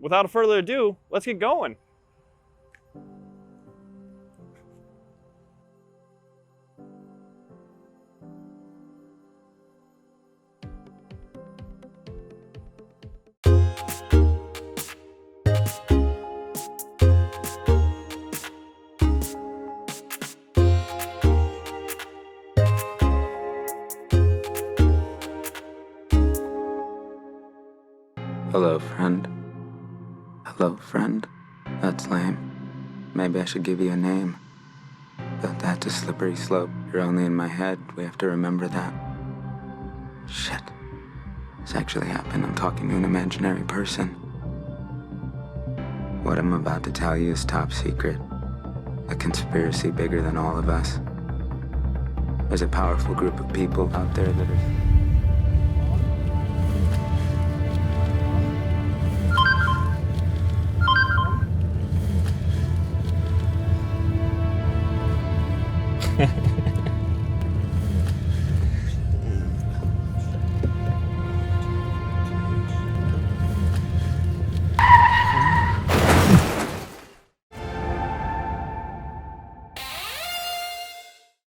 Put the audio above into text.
without further ado, let's get going. Hello, friend. Hello, friend. That's lame. Maybe I should give you a name. But that's a slippery slope. You're only in my head. We have to remember that. Shit. This actually happened. I'm talking to an imaginary person. What I'm about to tell you is top secret. A conspiracy bigger than all of us. There's a powerful group of people out there that are